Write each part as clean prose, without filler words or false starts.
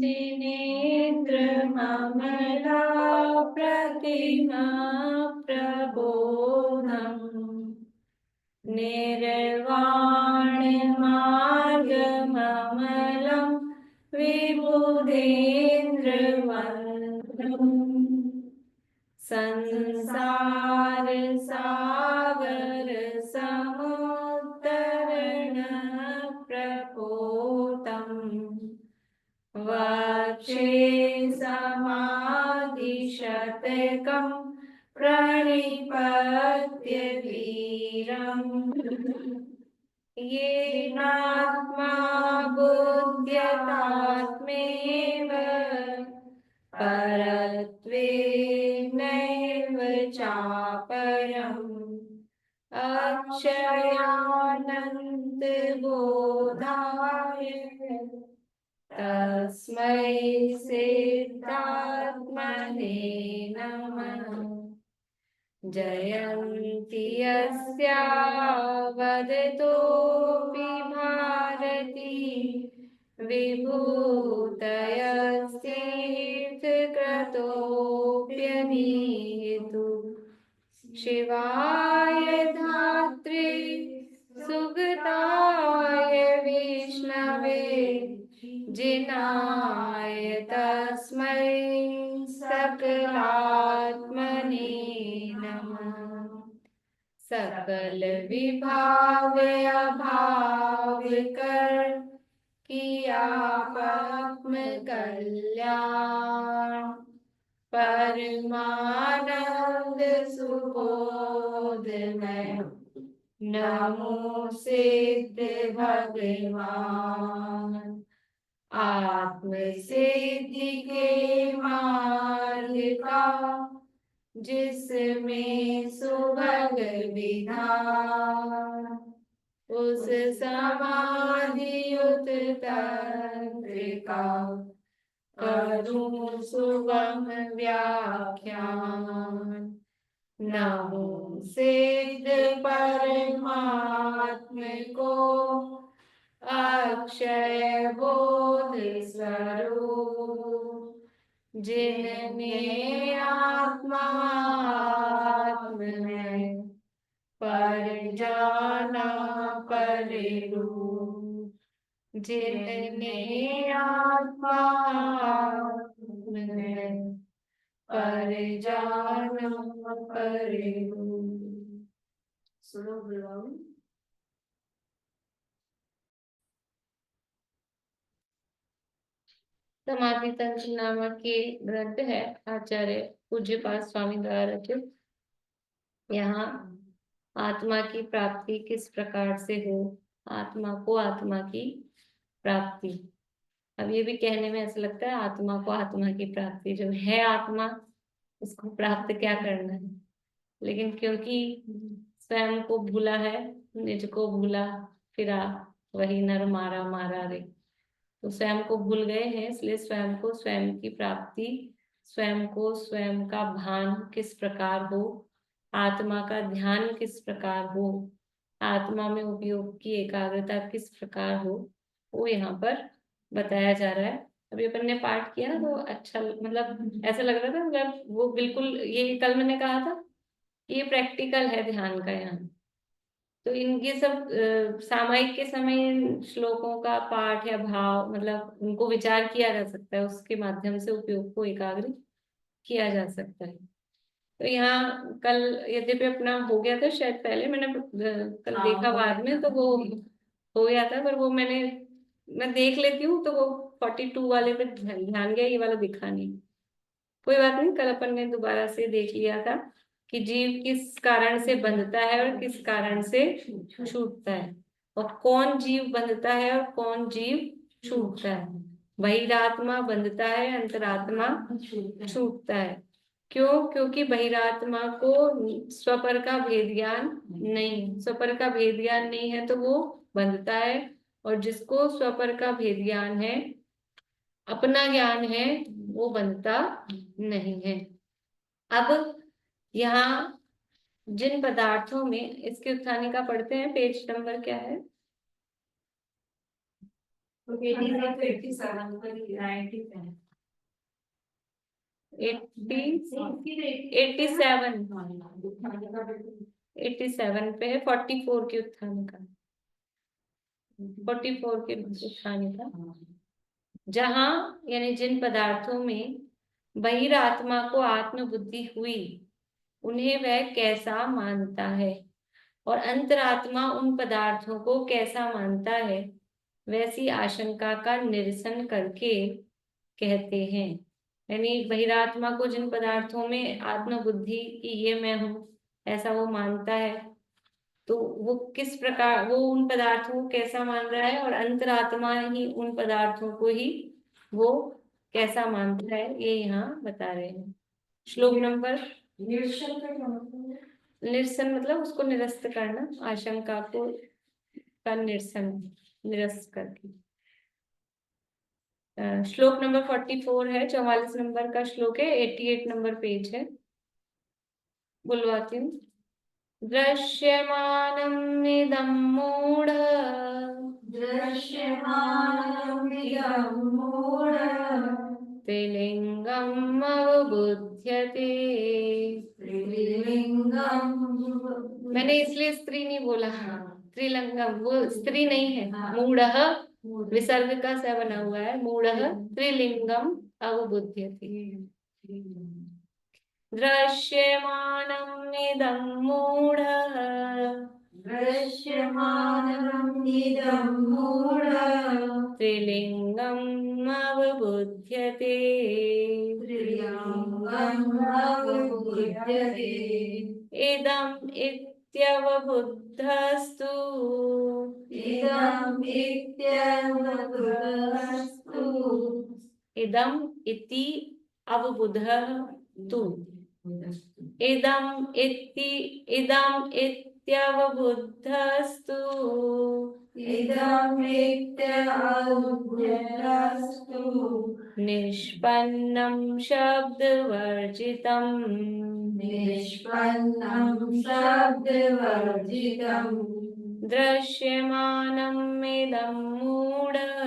नेत्रममला प्रतिमा प्रबोधम् निर्वाणमार्गममलं विबुधेन्द्रवन्द्यम् संसार सागर समुद्रण प्रपोतम् वक्षे समाधिशतकं प्रणिपत्य वीरम् येनात्मा बुध्यतात्मेव परत्वेनैव चापरम् अक्षयानन्तबोधाय तस्मै सिद्धात्मने नमः। जयन्ति यस्या वदतोऽपि भारती विभूतयस्तीर्थक्रतोऽप्यनीतु शिवाय धात्रे सुगताय विष्णवे जिनाय तस्मै सकलात्मने नमः। सकल विभाग अभाव कर किया पाप कल्याण परमानंद सुबोध में नमो सिद्ध भगवान। आत्म सिद्धि के मार्ग का जिसमें सुभग विधान उस समाधियुत तंत्र का करूं सुगम व्याख्यान। नमो सिद्ध परमात्म को अक्षय बोध स्वरूप जिनने आत्मात्म में पर जाना पर रूप जिनने आत्मात्म में पर जाना पर रूप। सुनो बुलाओ। समाधि तंत्र नामक के ग्रंथ है आचार्य पूज्यपाद स्वामी द्वारा रचित। यहाँ आत्मा की प्राप्ति किस प्रकार से हो, आत्मा को आत्मा की प्राप्ति। अब ये भी कहने में ऐसा लगता है आत्मा को आत्मा की प्राप्ति, जब है आत्मा उसको प्राप्त क्या करना है, लेकिन क्योंकि स्वयं को भूला है, निज को भूला फिरा वही नर मारा मारा रे, तो स्वयं को भूल गए हैं, इसलिए स्वयं को स्वयं की प्राप्ति, स्वयं को स्वयं का भान किस प्रकार हो, आत्मा का ध्यान किस प्रकार हो, आत्मा में उपयोग की एकाग्रता किस प्रकार हो, वो यहाँ पर बताया जा रहा है। अभी अपन ने पाठ किया ना तो अच्छा, मतलब ऐसा लग रहा था, मतलब वो बिल्कुल ये कल मैंने कहा था ये प्रैक्टिकल है ध्यान का यहाँ। तो इनके सब सामयिक के समय श्लोकों का पाठ या भाव, मतलब उनको विचार किया जा सकता है, उसके माध्यम से उपयोग को एकाग्र किया जा सकता है। तो यहाँ कल यद्यपि अपना हो गया था, शायद पहले मैंने कल देखा बाद में तो वो हो गया था, पर वो मैं देख लेती हूँ तो वो 42 वाले पे ध्यान गया, ये वाला दिखा नहीं। कोई बात नहीं, कल अपन ने दोबारा से देख लिया था कि जीव किस कारण से बंधता है और किस कारण से छूटता है, और कौन जीव बंधता है और कौन जीव छूटता है। बहिरात्मा बंधता है, अंतरात्मा छूटता है। क्यों? क्योंकि बहिरात्मा को स्वपर का भेद ज्ञान नहीं, स्वपर का भेद ज्ञान नहीं है तो वो बंधता है, और जिसको स्वपर का भेद ज्ञान है, अपना ज्ञान है, वो बनता नहीं है। अब यहाँ जिन पदार्थों में, इसके उत्थानी का पढ़ते हैं, पेज नंबर क्या है? 87 पे है, 44 के उत्थान का, 44 के उत्थान का। जहां यानी जिन पदार्थों में बहिरात्मा को आत्मबुद्धि हुई उन्हें वह कैसा मानता है, और अंतरात्मा उन पदार्थों को कैसा मानता है, वैसी आशंका का निरसन करके कहते हैं। यानी बहिरात्मा को जिन पदार्थों में आत्मबुद्धि की ये मैं हूँ ऐसा वो मानता है, तो वो किस प्रकार, वो उन पदार्थों को कैसा मान रहा है, और अंतरात्मा ही उन पदार्थों को ही वो कैसा मानता है, ये यहाँ बता रहे हैं। श्लोक नंबर, निरसन मतलब उसको निरस्त करना, आशंका को का निरसन, निरस्त करके। श्लोक नंबर 44 है, 44 नंबर का श्लोक है, 88 नंबर पेज है। बुलवाती हूँ। दृश्यमानमिदं मूढ, त्रिलिंगम् अवबुध्यते। मैंने इसलिए स्त्री नहीं बोला, त्रिलिंगम, वो स्त्री नहीं है। मूढ़ः विसर्ग का स बना हुआ है, मूढ़ः त्रिलिंगम अवबुध्यते। दृश्यमानमिदं मूढः, त्रिलिंगम् अवबुध्यते। इदम् इत्यवबुद्धस्तु, इदम् इति अवबुद्धः तु, इदम् इत्यवबुद्धस्तु, निष्पन्नं शब्दवर्जितम्, दृश्यमानमिदं मूढः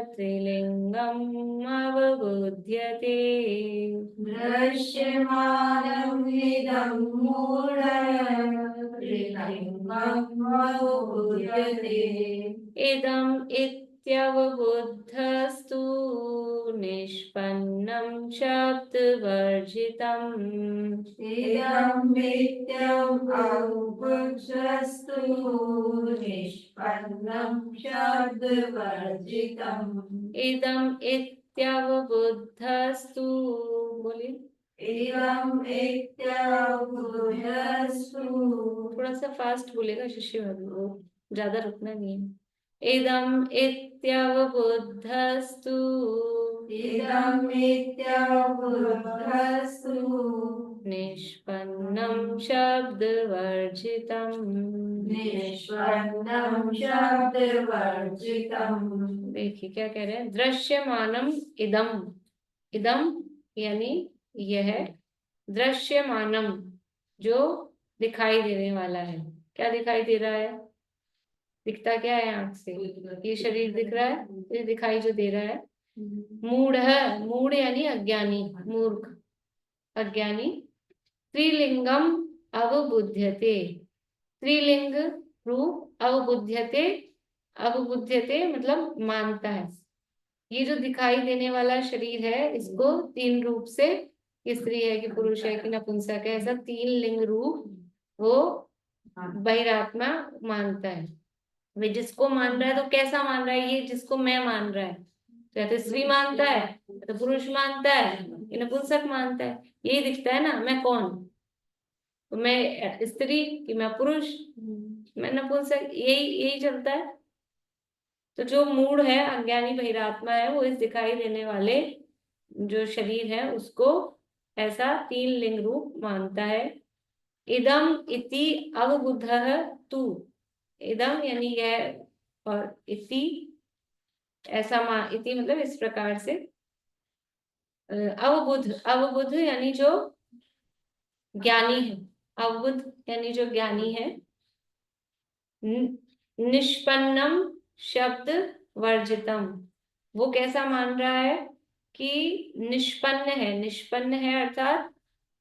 त्रिलिंगम् अवबुध्यते। इदम् इत्यवबुद्धस्तु, निष्पन्नं शब्दवर्जितम्, इदम् इत्यवबुद्धस्तु, बोलिए। थोड़ा सा फास्ट बोलेगा शिष्य भाभी, ज्यादा रुकना नहीं है। इदम् इत्यवबुद्धस्तु, निष्पन्नं शब्दवर्जितम्, देखिए क्या कह रहे हैं। दृश्यमानम इदम, इदम यानी यह, दृश्यमानम जो दिखाई देने वाला है। क्या दिखाई दे रहा है, दिखता क्या है आंख से, ये शरीर दिख रहा है, ये दिखाई जो दे रहा है। मूढ़, मूढ़ यानी अज्ञानी, मूर्ख, अज्ञानी। त्रिलिंगम अवबुध्यते, त्रिलिंग रूप, अवबुध्यते, अवबुध्यते मतलब मानता है। ये जो दिखाई देने वाला शरीर है इसको तीन रूप से, कि स्त्री है कि पुरुष है कि नपुंसक है, ऐसा तीन लिंग रूप वो बहिरात्मा मानता है। वे जिसको मान रहा है तो कैसा मान रहा है, ये जिसको मैं मान रहा है, तो या तो स्त्री मानता है, तो पुरुष मानता है, या नपुंसक मानता है। यही दिखता है ना, मैं कौन, तो मैं स्त्री कि मैं पुरुष, मैं नपुंसक, यही यही चलता है। तो जो मूढ़ है, अज्ञानी बहिरात्मा है, वो इस दिखाई देने वाले जो शरीर है उसको ऐसा तीन लिंग रूप मानता है। इदम इति अवबुद्धः तु, इदम यानी यह, और इति ऐसा इति मतलब इस प्रकार से। अवबुद्ध, अवबुद्ध यानी जो ज्ञानी है, अवबुद्ध यानी जो ज्ञानी है। निष्पन्नम शब्द वर्जितम, वो कैसा मान रहा है कि निष्पन्न है अर्थात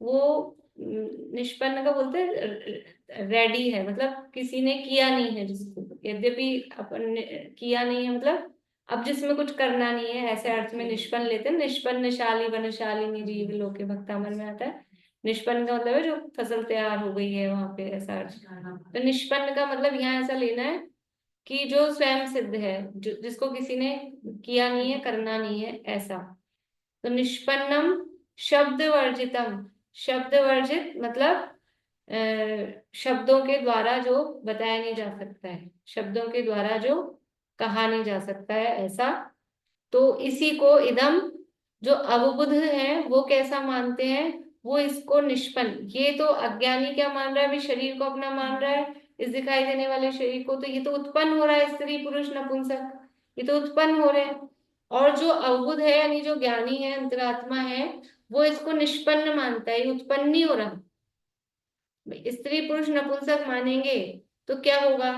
वो निष्पन्न का बोलते हैं रेडी है, मतलब किसी ने किया नहीं है जिसको, यद्यपि अपन ने किया नहीं है मतलब अब जिसमें कुछ करना नहीं है, ऐसे अर्थ में निष्पन्न लेते हैं। निष्पन्नशाली वनशालिनी जीव लोके भक्तामल में आता है। निष्पन्न का मतलब है जो फसल तैयार हो गई है वहां पे, ऐसा अर्थ। तो निष्पन्न का मतलब यहाँ ऐसा लेना है कि जो स्वयं सिद्ध है, जो जिसको किसी ने किया नहीं है, करना नहीं है, ऐसा। तो निष्पन्नम शब्द वर्जितम, शब्द वर्जित मतलब शब्दों के द्वारा जो बताया नहीं जा सकता है, शब्दों के द्वारा जो कहा नहीं जा सकता है, ऐसा। तो इसी को इदम, जो अवबुध है वो कैसा मानते हैं, वो इसको निष्पन्न, ये तो अज्ञानी क्या मान रहा है, अभी शरीर को अपना मान रहा है, इस दिखाई देने वाले शरीर को, तो ये तो उत्पन्न हो रहा है, स्त्री पुरुष नपुंसक, ये तो उत्पन्न हो रहे हैं। और जो अवबुध है यानी जो ज्ञानी है, अंतरात्मा है, वो इसको निष्पन्न मानता है, ये उत्पन्न नहीं हो रहा। स्त्री पुरुष नपुंसक मानेंगे तो क्या होगा,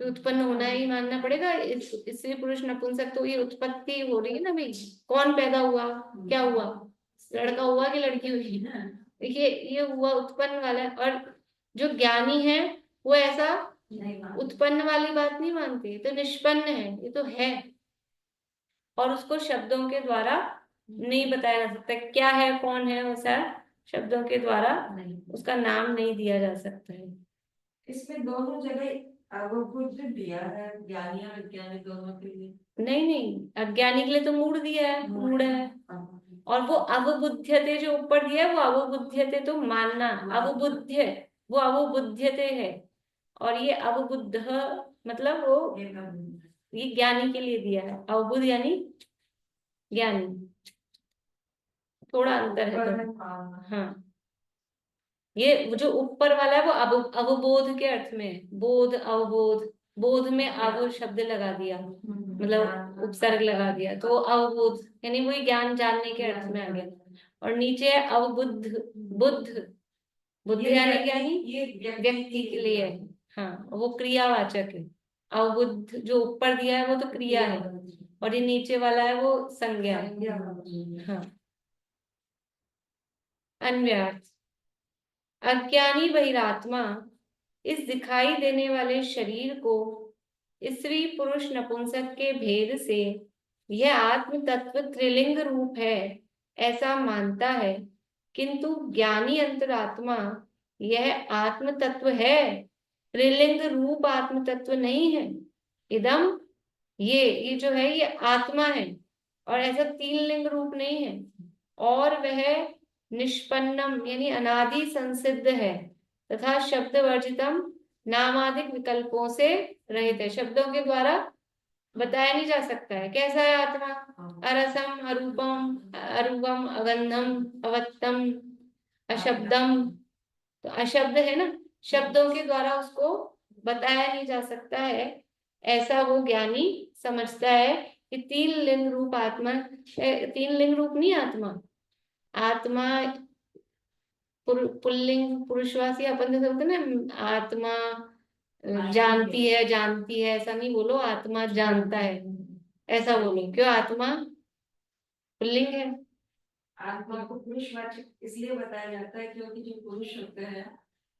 तो उत्पन्न होना ही मानना पड़ेगा। स्त्री पुरुष नपुंसक, तो ये उत्पत्ति हो रही है ना भाई, कौन पैदा हुआ, क्या हुआ, लड़का हुआ कि लड़की हुई, देखिए ये हुआ उत्पन्न वाला है। और जो ज्ञानी है वो ऐसा उत्पन्न वाली बात नहीं मानते, तो निष्पन्न है, ये तो है। और उसको शब्दों के द्वारा नहीं बताया जा सकता क्या है, कौन है, वैसा शब्दों के द्वारा उसका नाम नहीं दिया जा सकता है। इसमें दोनों जगह अवबुद्ध दिया है, ज्ञानी और अज्ञानी दोनों के लिए। नहीं नहीं, अज्ञानी के लिए तो मूड दिया है, मूड है। और वो अवबुध्यते जो ऊपर दिया है, वो अवबुध्यते तो मानना, अवबुद्ध वो अवबुध्यते है। और ये अवबुद्ध मतलब वो ये ज्ञानी के लिए दिया है, अवबुद्ध यानी ज्ञानी, थोड़ा अंतर है तो। हाँ, ये जो ऊपर वाला है वो अवबोध के अर्थ में है, बोध अवबोध, बोध में अव शब्द लगा दिया, मतलब उपसर्ग लगा दिया, तो अवबोध यानी वही ज्ञान जानने के अर्थ में आ गया। और नीचे है अवबुद्ध, बुद्ध, बुद्ध यानी ज्ञानी, ये व्यक्ति के लिए है। हाँ, वो क्रियावाचक है। अवबुद्ध जो ऊपर दिया है वो तो क्रिया है, और ये नीचे वाला है वो संज्ञा है। हाँ, अन्व्यार्थ, अज्ञानी बहिरात्मा इस दिखाई देने वाले शरीर को स्त्री पुरुष नपुंसक के भेद से यह आत्म तत्व त्रिलिंग रूप है ऐसा मानता है, किंतु ज्ञानी अंतरात्मा यह आत्म तत्व है, त्रिलिंग रूप आत्म तत्व नहीं है। इदम, ये जो है ये आत्मा है, और ऐसा तीन लिंग रूप नहीं है। और वह निष्पन्नम यानी अनादि संसिद्ध है, तथा शब्द वर्जितम नामादिक विकल्पों से रहित है, शब्दों के द्वारा बताया नहीं जा सकता है। कैसा है आत्मा, अरसम अरूपम अरूपम अगंधम अवत्तम अशब्दम, तो अशब्द है ना, शब्दों के द्वारा उसको बताया नहीं जा सकता है, ऐसा वो ज्ञानी समझता है कि तीन लिंग रूप आत्मा, तीन लिंग रूप नहीं आत्मा, आत्मा पुल्लिंग पुरुषवासी अपन जैसे बोलते हैं ना, आत्मा जानती है, ऐसा नहीं बोलो आत्मा जानता है, ऐसा बोलो। क्यों, आत्मा पुल्लिंग है। आत्मा को पुरुषवाचक इसलिए बताया जाता है क्योंकि जो पुरुष होते हैं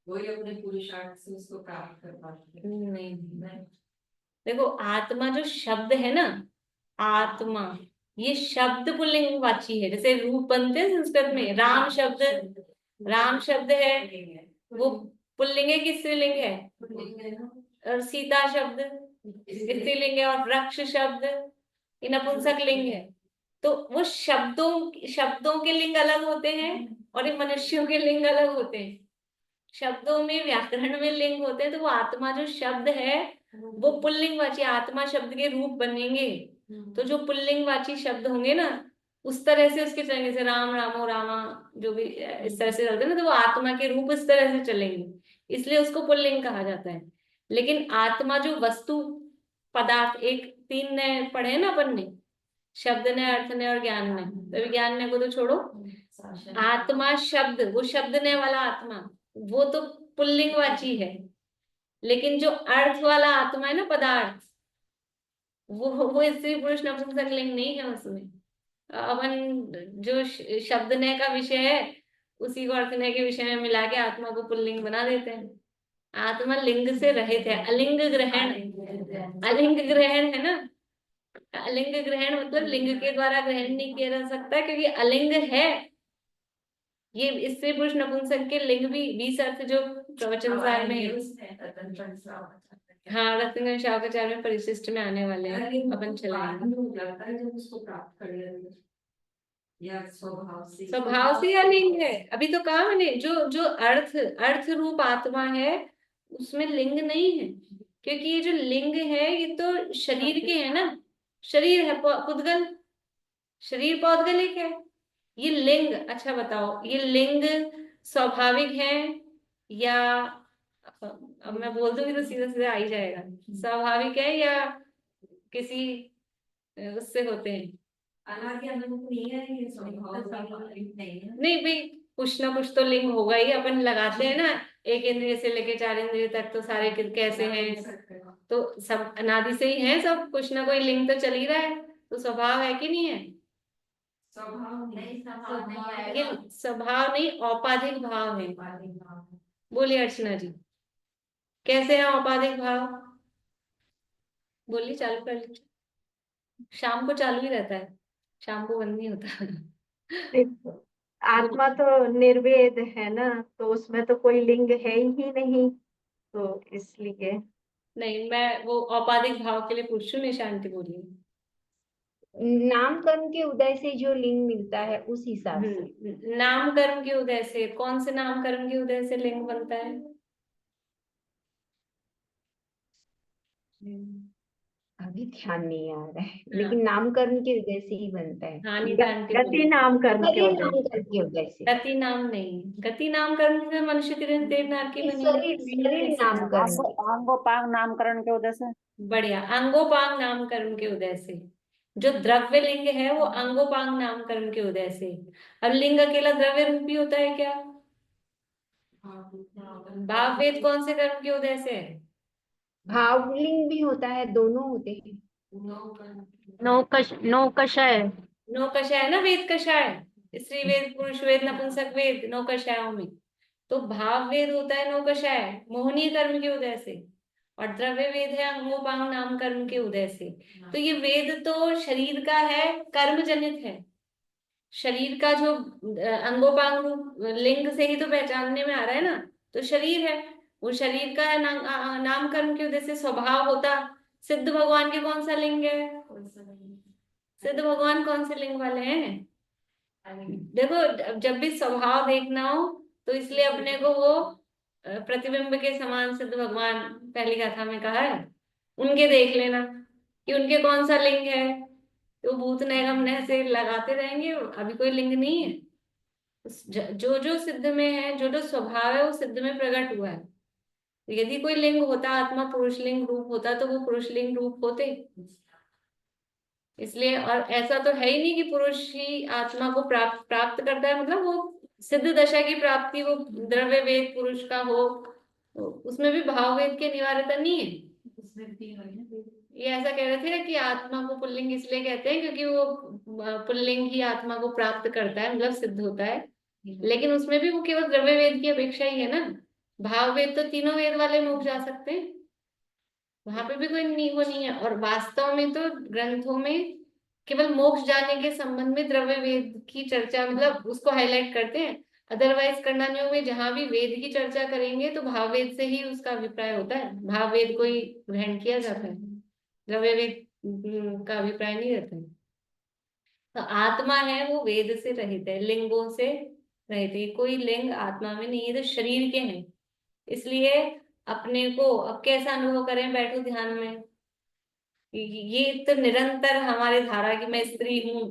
वही अपने पुरुषार्थ से उसको प्राप्त कर पाते हैं। नहीं, देखो आत्मा जो शब्द है ना, आत्मा ये शब्द पुल्लिंग वाची है, जैसे रूप बनते हैं संस्कृत में, राम शब्द, राम शब्द है वो पुल्लिंग है कि स्त्रीलिंग है, और सीता शब्द स्त्रीलिंग है, और वृक्ष शब्द ये नपुंसक लिंग है। तो वो शब्दों शब्दों के लिंग अलग होते हैं, और ये मनुष्यों के लिंग अलग होते हैं। शब्दों में व्याकरण में लिंग होते हैं, तो वो आत्मा जो शब्द है वो पुल्लिंग वाची, आत्मा शब्द के रूप बनेंगे, तो जो पुल्लिंग वाची शब्द होंगे ना उस तरह से उसके चलेंगे, जैसे राम रामो रामा, जो भी इस तरह से चलते हैं ना, तो वो आत्मा के रूप इस तरह से चलेंगे, इसलिए उसको पुल्लिंग कहा जाता है। लेकिन आत्मा जो वस्तु पदार्थ, एक तीन ने पढ़े ना अपन ने, शब्द ने, अर्थ ने और ज्ञान ने, तो ज्ञान ने को तो छोड़ो, आत्मा शब्द, वो शब्द ने वाला आत्मा वो तो पुल्लिंगवाची है। लेकिन जो अर्थ वाला आत्मा है ना, पदार्थ, वो स्त्री पुरुष नपुंसक लिंग नहीं है उसमें। अपन जो शब्दनय का विषय है उसी को अर्थनय के विषय में मिला के आत्मा को पुल्लिंग बना देते हैं। आत्मा लिंग से रहित है, अलिंग ग्रहण, अलिंग ग्रहण है ना। अलिंग ग्रहण मतलब लिंग के द्वारा ग्रहण नहीं किया जा सकता क्योंकि अलिंग है। ये स्त्री पुरुष नपुंसक के लिंग भी 20 अर्थ जो प्रवचन सार में है। हाँ, रत्नगंज शाकाचार्य में परिशिष्ट में आने वाले हैं, अपन चलाएंगे। लगता है जब उसको प्राप्त कर लेंगे या स्वभाव से या लिंग है, अभी तो कहा मैंने, जो जो अर्थ रूप आत्मा है उसमें लिंग नहीं है। क्योंकि ये जो लिंग है ये तो शरीर के है ना, शरीर है पुद्गल, शरीर पौद्गलिक है। ये लिंग, अच्छा बताओ, ये लिंग स्वाभाविक है या, अब मैं बोल दूंगी तो सीधा सीधा आ ही जाएगा, स्वाभाविक है या किसी उससे होते हैं। अनादि अनंत नहीं है ये स्वभाव नहीं है। नहीं भाई, कुछ ना कुछ तो लिंग होगा ही, अपन लगाते हैं ना, एक इंद्रिय से लेके 4 इंद्रिय तक तो सारे कैसे हैं, तो सब अनादि से ही है, सब कुछ ना कोई लिंग तो चल ही रहा है, तो स्वभाव है कि नहीं है। स्वभाव नहीं, स्वभाव नहीं ये आएगा। स्वभाव नहीं, औपाधिक भाव है। बोलिए अर्चना जी, कैसे है औपाधिक भाव, बोलिए, चालू कर लीजिए। शाम को चालू ही रहता है, शाम को बंद नहीं होता। देखो, बोलिए। आत्मा तो निर्वेद है ना, तो उसमें तो कोई लिंग है ही नहीं, तो इसलिए नहीं, मैं वो औपाधिक भाव के लिए पूछ रही हूँ, निशांति बोलिए। नाम कर्म के उदय से जो लिंग मिलता है उस हिसाब से। नाम कर्म के उदय से, कौन से नाम कर्म के उदय से लिंग बनता है। अभी ध्यान नहीं आ रहा है, हाँ, लेकिन नाम कर्म के उदय से ही बनता है। हाँ निशांति गति बोलिए। नाम कर्म के गति उदय नाम से। के उदय से गति नाम नहीं, गति नाम कर्म से मनुष्य की देवनार की बनी है। शरीर शरीर नाम कर्म के। अंगोपांग नामकरण के उदय से। बढ़िया, अंगोपांग नाम कर्म के उदय से। जो द्रव्य लिंग है वो अंगोपांग नाम कर्म के उदय से। अब लिंग अकेला द्रव्य रूप भी होता है क्या। भाव वेद कौन से कर्म के उदय से है। भावलिंग भी होता है, दोनों होते हैं। नौकशय, नौकशय है ना, वेद कषाय, स्त्री वेद पुरुष वेद नपुंसक वेद नौकशयों में। तो भाव वेद होता है नौकशय, मोहनीय कर्म के उदय से, और द्रव्य वेद है अंगोपांग नाम कर्म के उदय से। तो ये वेद तो शरीर का है, कर्म जनित है। शरीर का जो अंगोपांग रूप लिंग से ही तो पहचानने में आ रहा है ना, तो शरीर है, वो शरीर का नाम कर्म के उदय से स्वभाव होता। सिद्ध भगवान के कौन सा लिंग है, सिद्ध भगवान कौन से लिंग वाले हैं। देखो, जब भी स्वभाव देखना हो तो इसलिए अपने को वो प्रतिबिंब के समान सिद्ध भगवान पहली गाथा में कहा है, उनके देख लेना कि उनके कौन सा लिंग है। तो भूत नैगम नह से लगाते रहेंगे, अभी कोई लिंग नहीं है। जो जो सिद्ध में है, जो जो स्वभाव है वो सिद्ध में प्रकट हुआ है। तो यदि कोई लिंग होता, आत्मा पुरुष लिंग रूप होता, तो वो पुरुष लिंग रूप होते। इसलिए, और ऐसा तो है ही नहीं कि पुरुष ही आत्मा को प्राप्त प्राप्त करता है, मतलब वो सिद्ध दशा की प्राप्ति वो द्रव्य वेद पुरुष का हो, तो उसमें भी भाव वेद के अनिवार्यता नहीं है। ये ऐसा कह रहे थे कि आत्मा को पुल्लिंग इसलिए कहते हैं क्योंकि वो पुल्लिंग ही आत्मा को प्राप्त करता है, मतलब सिद्ध होता है। लेकिन उसमें भी वो केवल द्रव्य वेद की अपेक्षा ही है ना, भाव वेद तो तीनों वेद वाले लोग जा सकते हैं, वहां पे भी कोई वो नहीं है। और वास्तव में तो ग्रंथों में केवल मोक्ष जाने के संबंध में द्रव्य वेद की चर्चा, मतलब उसको हाईलाइट करते हैं। अदरवाइज करणानियों में जहां भी वेद की चर्चा करेंगे तो भाव वेद से ही उसका अभिप्राय होता है, भाव वेद को ही ग्रहण किया जाता है, द्रव्य वेद का अभिप्राय नहीं रहता है। तो आत्मा है वो वेद से रहित है, लिंगों से रहित है, कोई लिंग आत्मा में नहीं है, तो शरीर के हैं। इसलिए अपने को अब कैसा अनुभव करें, बैठो ध्यान में, ये तो निरंतर हमारे धारा की मैं स्त्री हूं,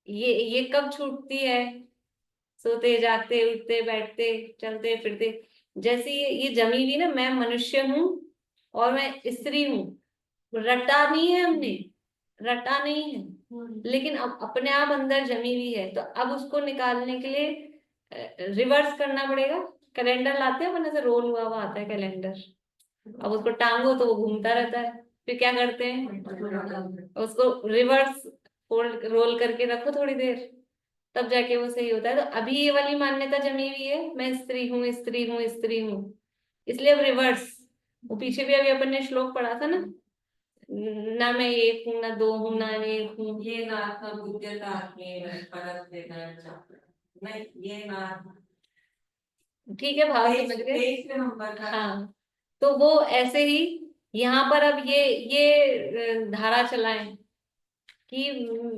ये कब छूटती है, सोते जागते उठते बैठते चलते फिरते, जैसे ये जमी हुई ना, मैं मनुष्य हूं और मैं स्त्री हूं, रटा नहीं है हमने, रटा नहीं है, लेकिन अब अपने आप अंदर जमी हुई है। तो अब उसको निकालने के लिए रिवर्स करना पड़ेगा। कैलेंडर लाते हैं अपन, ऐसे रोल हुआ हुआ आता है कैलेंडर, अब उसको टांगो तो वो घूमता रहता है, फिर क्या करते हैं, उसको रिवर्स फोल्ड रोल करके रखो थोड़ी देर, तब जाके वो सही होता है। तो अभी ये वाली मान्यता जमी हुई है, मैं स्त्री हूँ स्त्री हूँ स्त्री हूँ, इसलिए अब रिवर्स। वो पीछे भी अभी अपन ने श्लोक पढ़ा था ना मैं एक हूँ, ना दो हूँ, ना एक हूँ। ये नाथ बुद्धियता आत्मे परत देना नहीं, ये नाथ ठीक है, भाव समझ गए। पेज पे नंबर का हाँ, तो वो ऐसे ही यहाँ पर अब ये धारा चलाएं कि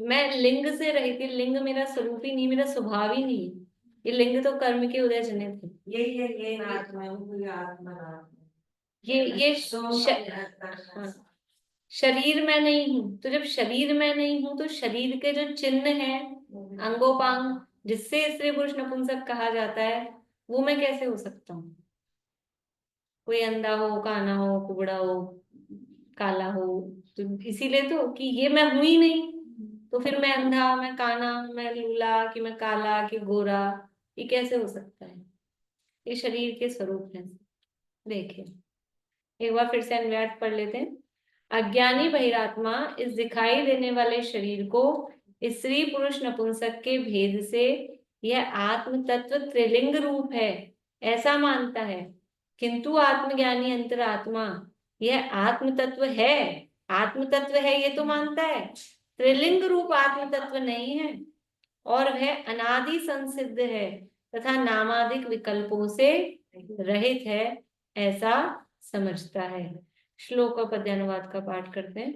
मैं लिंग से रहित, लिंग मेरा स्वरूप ही नहीं, मेरा स्वभाव ही नहीं है। ये लिंग तो कर्म के उदय जनित है। यही है, ये नाथ में हूँ, ये आत्मा नाथ में। ये हाँ, शरीर में नहीं हूं, तो जब शरीर में नहीं हूं तो शरीर के जो चिन्ह हैं, अंगोपांग, जिससे स्त्री पुरुष नपुंसक कहा जाता है, वो मैं कैसे हो सकता हूँ? कोई अंधा हो, काना हो, कुबड़ा हो, काला हो, तो इसीलिए तो कि ये मैं हूं ही नहीं। तो फिर मैं अंधा, मैं काना, मैं लूला, कि मैं काला, कि गोरा, ये कैसे हो सकता है? ये शरीर के स्वरूप है। देखिए एक बार फिर से अन्वयार्थ पढ़ लेते हैं। अज्ञानी बहिरात्मा इस दिखाई देने वाले शरीर को स्त्री पुरुष नपुंसक के भेद से यह आत्म तत्व त्रिलिंग रूप है ऐसा मानता है, किंतु आत्मज्ञानी अंतरात्मा यह आत्म तत्व है, आत्म तत्व है ये तो मानता है, त्रिलिंग रूप आत्म तत्व नहीं है, और वह अनादि संसिद्ध है तथा नामादिक विकल्पों से रहित है ऐसा समझता है। श्लोक और पद्यानुवाद का पाठ करते हैं।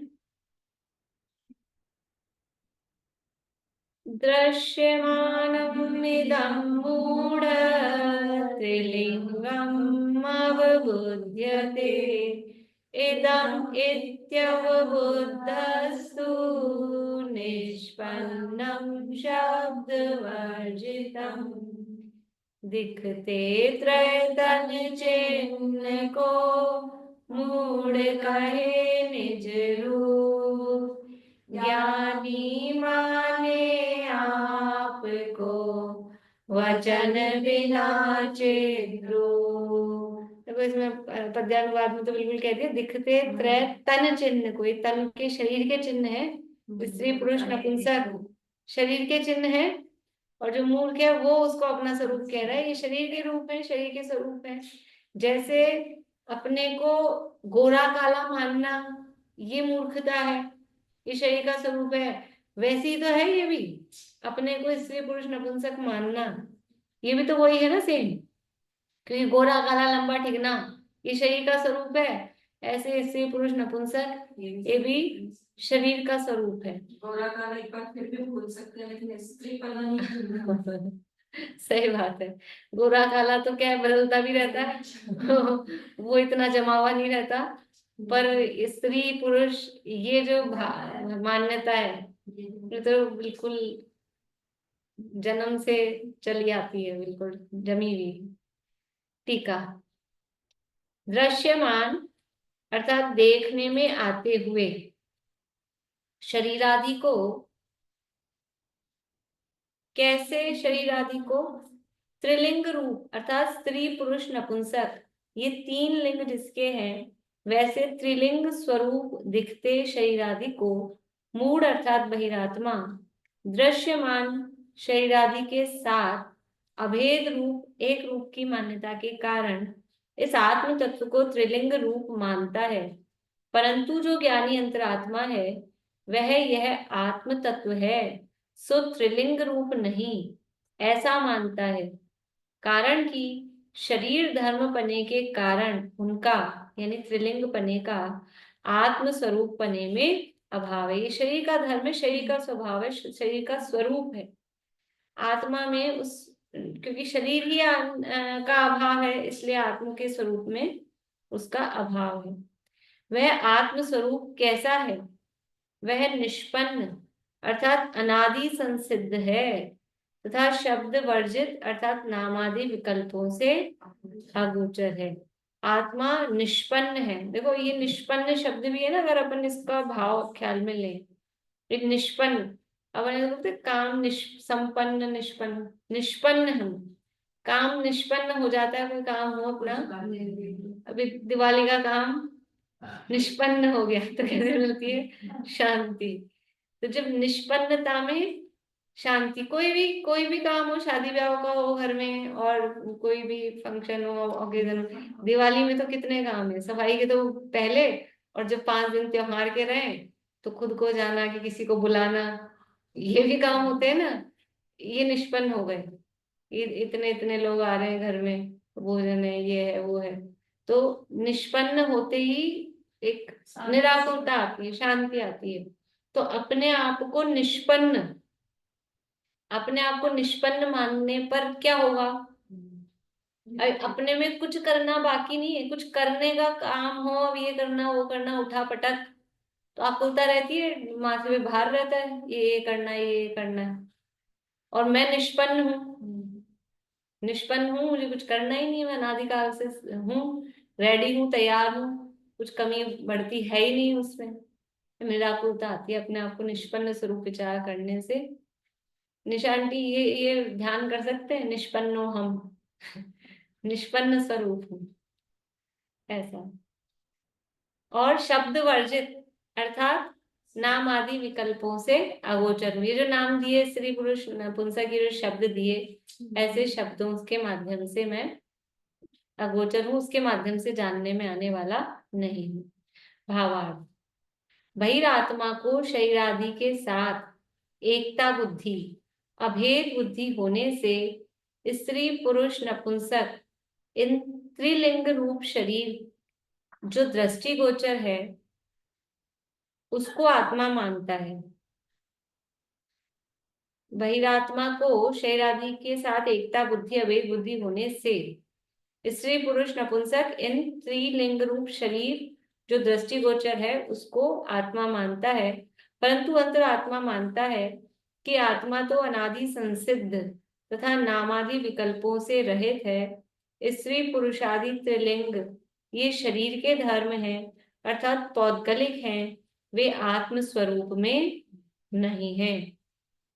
दृश्यमानमिदं मूढ त्रिलिंगम् अवबुध्यते, इदम् इत्यवबुद्धस्तु निष्पन्नं शब्दवर्जितम्, दिखते त्रैतन चिन्ह को मूढ़ कहे निज रूप, ज्ञानी माने आपको वचन बिना चिद्रूप। देखो इसमें पद्यानुवाद में तो बिल्कुल कह दिया, दिखते त्रय तन चिन्ह को, ये तन के शरीर के चिन्ह है, स्त्री पुरुष नपुंसक शरीर के चिन्ह है, और जो मूर्ख है वो उसको अपना स्वरूप कह रहा है, ये शरीर के रूप है, शरीर के स्वरूप है। जैसे अपने को गोरा काला मानना ये मूर्खता है, ये शरीर का स्वरूप है, वैसे ही तो है ये भी अपने को स्त्री पुरुष नपुंसक मानना, ये भी तो वही है ना सेम, क्योंकि गोरा काला लंबा ठिकना ये शरीर का स्वरूप है, ऐसे स्त्री पुरुष नपुंसक ये भी शरीर का स्वरूप है। गोरा काला एक बार फिर भी भूल सकते हैं, लेकिन स्त्री पना नहीं भूलना। सही बात है, गोरा काला तो क्या है, बदलता भी रहता है वो इतना जमा हुआ नहीं रहता, पर स्त्री पुरुष ये जो मान्यता है ये तो बिल्कुल जन्म से चली आती है, बिल्कुल जमी हुई। टीका, दृश्यमान अर्थात देखने में आते हुए शरीर आदि को, कैसे शरीर आदि को, त्रिलिंग रूप अर्थात स्त्री पुरुष नपुंसक ये तीन लिंग जिसके हैं, वैसे त्रिलिंग स्वरूप दिखते शरीर आदि को मूढ़ अर्थात बहिरात्मा दृश्यमान शरीर आदि के साथ अभेद रूप एक रूप की मान्यता के कारण इस आत्म तत्व को त्रिलिंग रूप मानता है, परंतु जो ज्ञानी अंतरात्मा है वह यह आत्म तत्व है सो त्रिलिंग रूप नहीं ऐसा मानता है, कारण कि शरीर धर्म पने के कारण उनका यानी त्रिलिंग पने का आत्म स्वरूप पने में अभाव है। ये शरीर का धर्म है, शरीर का स्वभाव है, शरीर का स्वरूप है। आत्मा में उस, क्योंकि शरीर ही का अभाव है, इसलिए आत्मा के स्वरूप में उसका अभाव है। वह आत्म स्वरूप कैसा है? वह निष्पन्न अर्थात अनादि संसिद्ध है तथा शब्द वर्जित अर्थात नामादि विकल्पों से अगोचर है। आत्मा निष्पन्न है। देखो ये निष्पन्न शब्द भी है ना, अगर अपन इसका भाव ख्याल में लें, एक निष्पन्न, अपन बोलते काम संपन्न, निष्पन्न, निष्पन्न हम, काम निष्पन्न हो जाता है, कोई काम हो अपना, अभी दिवाली का काम निष्पन्न हो गया तो कैसे मिलती है? शांति। तो जब निष्पन्नता में शांति, कोई भी काम हो, शादी ब्याह का हो घर में, और कोई भी फंक्शन हो, ओकेजन हो, दिवाली में तो कितने काम है, सफाई के तो पहले, और जब 5 दिन त्योहार के रहे तो खुद को जाना कि किसी को बुलाना, ये भी काम होते हैं ना। ये निष्पन्न हो गए, ये इतने इतने लोग आ रहे हैं घर में, भोजन है, ये है, वो है। तो निष्पन्न होते ही एक निराकुरता आती है, शांति आती है। तो अपने आप को निष्पन्न मानने पर क्या होगा? अपने में कुछ करना बाकी नहीं है, कुछ करने का काम हो, अब ये करना वो करना, उठा पटक, तो आकुलता रहती है, माथे पे भार रहता है, ये करना है, ये करना है। और मैं निष्पन्न हूँ, निष्पन्न हूँ, मुझे कुछ करना ही नहीं है, मैं अनादिकाल से हूँ, रेडी हूँ, तैयार हूँ, कुछ कमी बढ़ती है ही नहीं उसमें। निराकुरता आती है अपने आप को निष्पन्न स्वरूप विचार करने से। निशांति ये ध्यान कर सकते हैं, निष्पन्नो हम निष्पन्न स्वरूप हूँ, ऐसा। और शब्द वर्जित, अर्थात नाम आदि विकल्पों से अगोचर हूँ। ये जो नाम दिए, स्त्री पुरुष नपुंसक, ये जो शब्द दिए, ऐसे शब्दों के माध्यम से मैं अगोचर हूँ, उसके माध्यम से जानने में आने वाला नहीं हूँ। भावार्थ, बहिरात्मा को शरीरादि के साथ एकता बुद्धि, अभेद बुद्धि होने से स्त्री पुरुष नपुंसक इन त्रिलिंग रूप शरीर जो दृष्टिगोचर है उसको आत्मा मानता है। बहिरात्मा को शरीरादि के साथ एकता बुद्धि, अभेद बुद्धि होने से स्त्री पुरुष नपुंसक इन त्रिलिंग रूप शरीर जो दृष्टिगोचर है उसको आत्मा मानता है, परंतु अंतरात्मा मानता है कि आत्मा तो अनादि संसिद्ध तथा नामादि विकल्पों से रहित है। स्त्री पुरुषादि त्रिलिंग ये शरीर के धर्म हैं, अर्थात पौद्गलिक हैं, वे आत्म स्वरूप में नहीं हैं।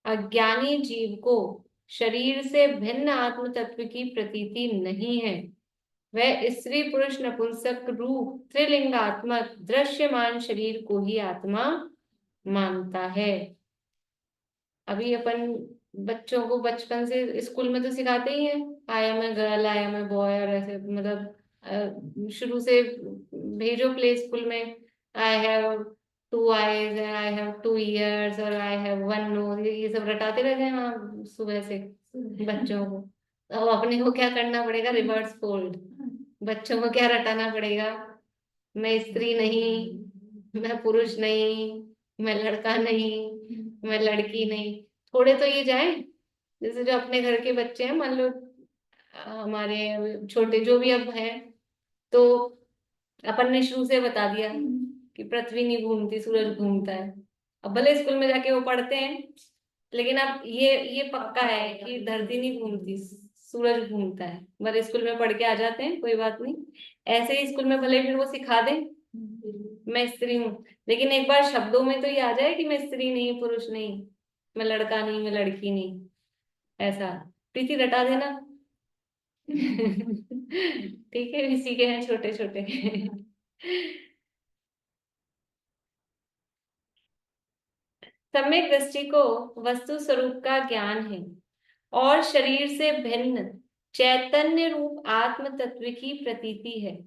अज्ञानी जीव को शरीर से भिन्न आत्म तत्व की प्रतीति नहीं है, वह स्त्री पुरुष नपुंसक रूप त्रिलिंगात्मक दृश्यमान शरीर को ही आत्मा मानता है। अभी अपन बच्चों को बचपन से स्कूल में तो सिखाते ही हैं, I am a girl, I am a boy, और ऐसे मतलब शुरू से भेजो प्ले स्कूल में, I have 2 eyes, I have 2 ears, और आई हैव 1 nose, ये सब रटाते रहते हैं वहाँ सुबह से बच्चों को। तो अपने को क्या करना पड़ेगा? रिवर्स फोल्ड, बच्चों को क्या रटाना पड़ेगा? मैं स्त्री नहीं, मैं पुरुष नहीं, मैं लड़का नहीं, मैं लड़की नहीं। थोड़े तो ये जाए, जैसे जो अपने घर के बच्चे हैं, मान लो हमारे छोटे जो भी अब हैं, तो अपन ने शुरू से बता दिया कि पृथ्वी नहीं घूमती, सूरज घूमता है। अब भले स्कूल में जाके वो पढ़ते हैं, लेकिन अब ये पक्का है कि धरती नहीं घूमती, सूरज घूमता है। भले स्कूल में पढ़ के आ जाते हैं, कोई बात नहीं, ऐसे ही स्कूल में भले फिर वो सिखा दें मैं स्त्री हूँ, लेकिन एक बार शब्दों में तो ये आ जाए कि मैं स्त्री नहीं, पुरुष नहीं, मैं लड़का नहीं, मैं लड़की नहीं, ऐसा। प्रीति रटा देना ठीक है, इसी के हैं छोटे छोटे सम्यक दृष्टि को वस्तु स्वरूप का ज्ञान है और शरीर से भिन्न चैतन्य रूप आत्म तत्व की प्रतीति है।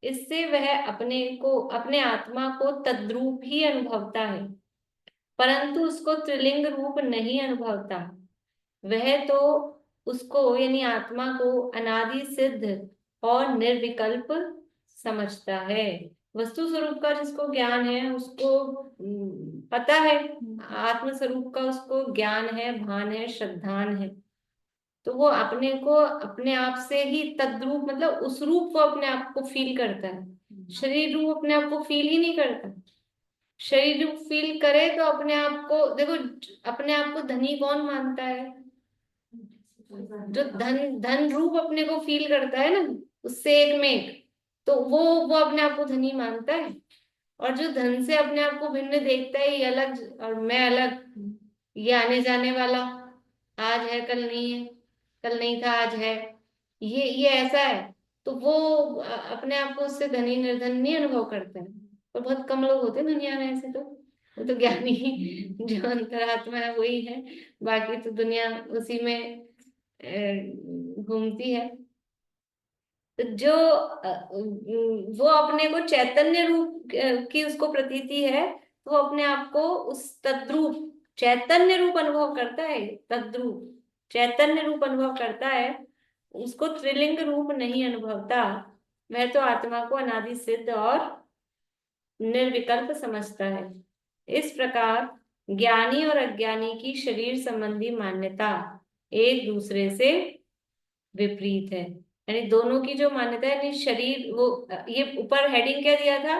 इससे वह अपने आत्मा को तद्रूप ही अनुभवता है, परंतु उसको त्रिलिंग रूप नहीं अनुभवता। वह तो उसको यानी आत्मा को अनादि सिद्ध और निर्विकल्प समझता है। वस्तु स्वरूप का जिसको ज्ञान है उसको पता है, आत्म स्वरूप का उसको ज्ञान है, भान है, श्रद्धान है, तो वो अपने को अपने आप से ही तद्रूप, मतलब उस रूप को अपने आप को फील करता है। शरीर रूप अपने आप को फील ही नहीं करता। शरीर रूप फील करे तो अपने आप को देखो, अपने आप को धनी कौन मानता है? जो धन रूप अपने को फील करता है ना, उससे एक में एक, तो वो अपने आप को धनी मानता है। और जो धन से अपने आप को भिन्न देखता है, ये अलग और मैं अलग, ये आने जाने वाला, आज है कल नहीं है, कल नहीं था आज है, ये ऐसा है, तो वो अपने आप को उससे धनी निर्धन नहीं अनुभव करते हैं, और बहुत कम लोग होते हैं दुनिया में ऐसे। तो वो तो ज्ञानी जो अंतरात्मा है वही है, बाकी तो दुनिया उसी में घूमती है। तो जो वो अपने को चैतन्य रूप की उसको प्रतीति है, तो वो अपने आप को उस तद्रूप चैतन्य रूप अनुभव करता है। तद्रूप चैतन्य रूप अनुभव करता है, उसको त्रिलिंग रूप नहीं अनुभवता। वह तो आत्मा को अनादि सिद्ध और निर्विकल्प समझता है। इस प्रकार ज्ञानी और अज्ञानी की शरीर संबंधी मान्यता एक दूसरे से विपरीत है। यानी दोनों की जो मान्यता है, यानी शरीर, वो ये ऊपर हेडिंग क्या दिया था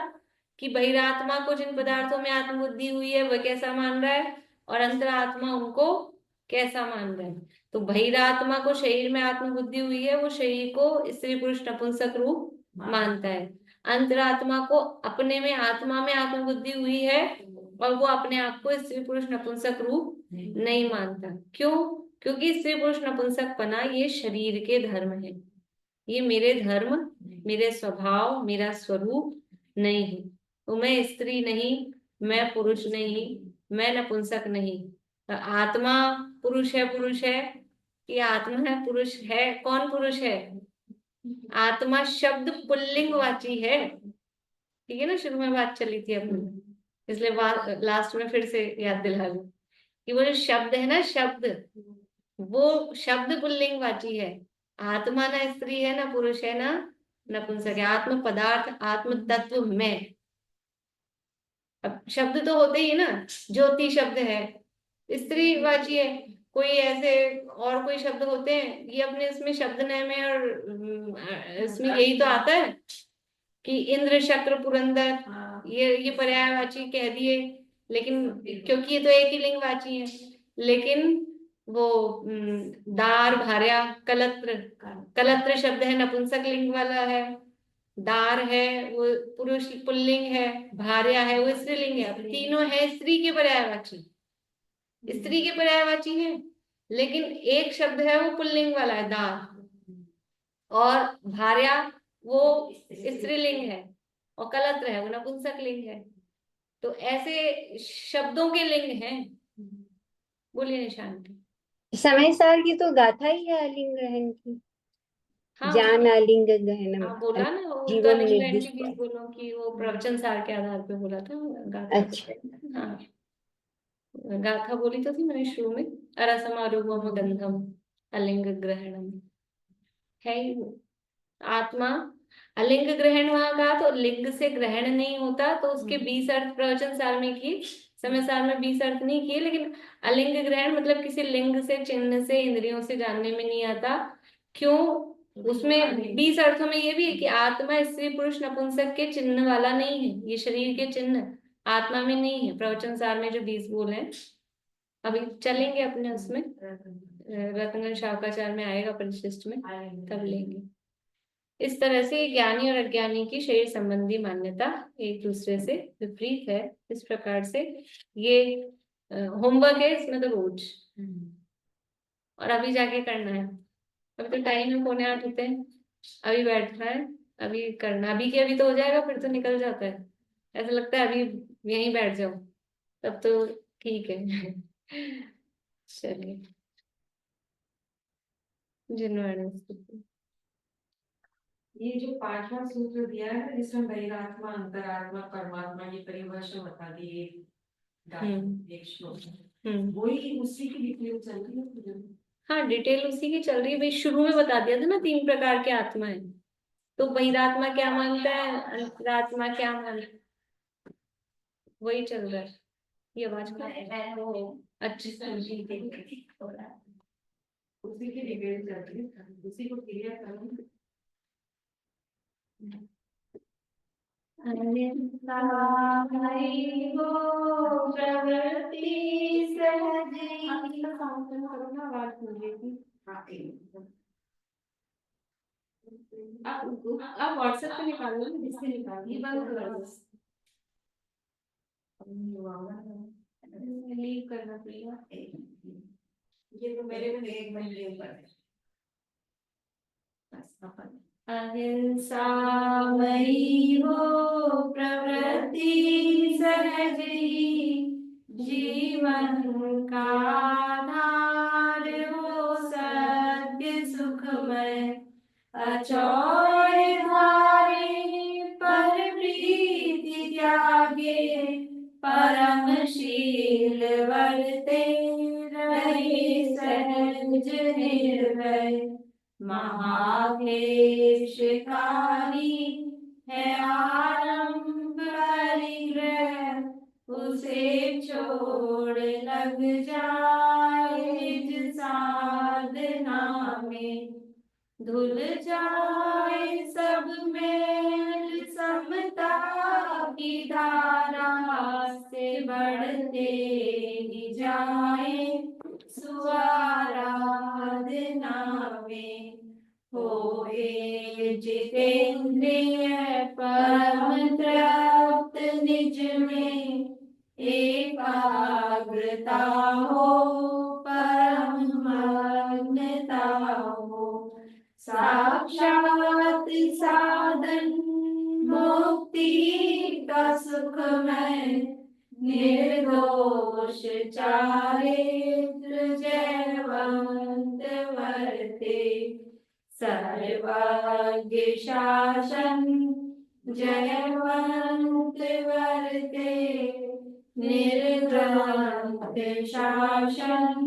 कि बहिरात्मा को जिन पदार्थों में आत्मबुद्धि हुई है वह कैसा मान रहा है, और अंतरात्मा उनको कैसा मान रहा है। तो बहिरात्मा को शरीर में आत्मबुद्धि हुई है, वो शरीर को स्त्री पुरुष नपुंसक रूप मानता है। अंतरात्मा को अपने में आत्मा में आत्मबुद्धि हुई है, और वो अपने आप को स्त्री पुरुष नपुंसक रूप नहीं मानता। क्यों? क्योंकि स्त्री पुरुष नपुंसकपना ये शरीर के धर्म है, ये मेरे धर्म, मेरे स्वभाव, मेरा स्वरूप नहीं है। तो मैं स्त्री नहीं, मैं पुरुष नहीं, मैं नपुंसक नहीं। तो आत्मा पुरुष है कि आत्मा है पुरुष है? कौन पुरुष है? आत्मा शब्द पुल्लिंग वाची है, ठीक है ना, शुरू में बात चली थी अपनी, इसलिए लास्ट में फिर से याद दिला दूं कि वो जो शब्द है ना, शब्द, वो शब्द पुल्लिंग वाची है। आत्मा ना स्त्री है, ना पुरुष है, ना नपुंसक है। आत्म पदार्थ, आत्म तत्व में, अब शब्द तो होते ही ना, ज्योति शब्द है, स्त्रीवाची है। कोई ऐसे और कोई शब्द होते हैं, ये अपने इसमें शब्दनय में और इसमें यही तो आता है कि इंद्र, शक्र, पुरंदर, ये पर्यायवाची कह दिए, लेकिन क्योंकि ये तो एक ही लिंगवाची है। लेकिन वो दार, भार्या, कलत्र, कलत्र शब्द है नपुंसक लिंग वाला है। दार है वो पुरुष पुल्लिंग है, भार्या है वो स्त्रीलिंग है। अब तीनों है स्त्री के पर्यायवाची, स्त्री के पर्यायवाची है, लेकिन एक शब्द है वो पुल्लिंग वाला है, दार, और भार्या वो स्त्रीलिंग है, और कलत्र है वो नपुंसक लिंग है। तो ऐसे शब्दों के लिंग हैं। बोलिए निशांति। समय सार की तो गाथा ही है अलिंग ग्रहण की। हाँ ज्ञान अलिंग गहनम, हाँ, बोला ना वो तो जीवन अलिंग ग्रहण की निर्दिष्ट। 20 बोलों की वो प्रवचन सार के आधार पे बोला था गाथा। अच्छा, हाँ, गाथा बोली तो थी मैंने शुरू में, अरसमारूपम गंधम अलिंग ग्रहणम, है ही वो। आत्मा अलिंग ग्रहण वहां कहा तो लिंग से ग्रहण नहीं होता, तो उसके 20 अर्थ प्रवचन सार में किए, समय सार में 20 अर्थ नहीं किए। लेकिन अलिंग ग्रहण मतलब किसी लिंग से, चिन्ह से, इंद्रियों से जानने में नहीं आता। क्यों? उसमें 20 अर्थों में ये भी है कि आत्मा स्त्री पुरुष नपुंसक के चिन्ह वाला नहीं है, ये शरीर के चिन्ह आत्मा में नहीं है। प्रवचन सार में जो 20 बोल हैं, अभी चलेंगे अपने उसमें, रत्न शावकाचार में आएगा, परिशिष्ट में तब लेंगे। इस तरह से ज्ञानी और अज्ञानी की शरीर संबंधी मान्यता एक दूसरे से विपरीत है। इस प्रकार से ये होमवर्क है, इसमें तो रोज, और अभी जाके करना है। अभी तो टाइम है 7:45 होते हैं, अभी बैठना है, अभी करना, अभी के अभी तो हो जाएगा, फिर तो निकल जाता है। ऐसा लगता है अभी यहीं बैठ जाओ, तब तो ठीक है। चलिए, जिन्होंने ये जो 5वां सूत्र दिया है जिसमें बहिरात्मा, अंतरात्मा, परमात्मा की परिभाषा बता दी एक श्लोक में, वही उसी की डिटेल चल रही है। हाँ, डिटेल उसी की चल रही है भाई। शुरू में बता दिया था ना 3 प्रकार के आत्मा है, तो बहिरात्मा क्या मानता है, अंतरात्मा क्या मानता है, वही चल रहा है। ये आवाज का अच्छी उसी की डिटेल चल रही है, उसी को क्लियर करो। प्रवृत्ति सहज आवाज मुझे आप व्हाट्सएप पे निकालो ना, जिससे निकालिए, बंद करो, लीव करना पड़ेगा। ये तो मेरे में 1 महीने पर है। अहिंसा मई हो प्रवृत्ति सहज ही, जीवन का आधार हो सत्य सुखमय। अचौर धारे पर प्रीति त्यागे, परमशील वर्ते रहे सहज निर्भय। महाक्लेशकारी है आरंभ परिग्रह, उसे छोड़ लग जाए निज साधना में। धुल जाए सब मेल समता की धारा से, बढ़ते ही जाए सुआराधना में। होए जितेंद्रिय परम तृप्त निज में, एकाग्रता हो परम मग्नता हो। साक्षात साधन मुक्ति का सुखमय, निर्दोष चारित्र जयवंत वर्ते। सर्वज्ञ शासन जयवंत वर्ते, निर्ग्रंथ शासन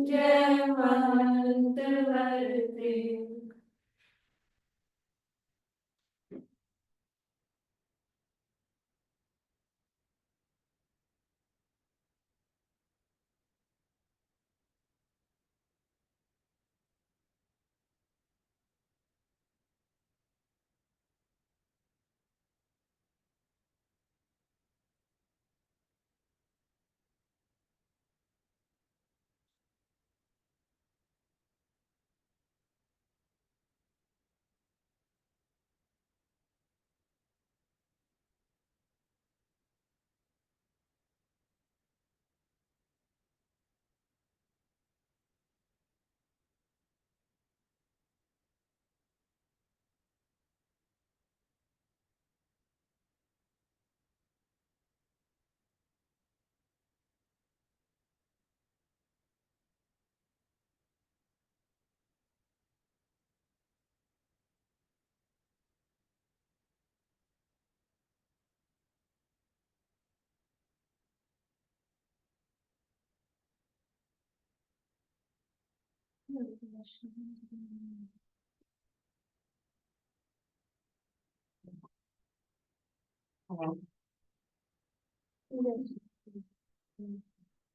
जयवंत वर्ते।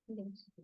Yes.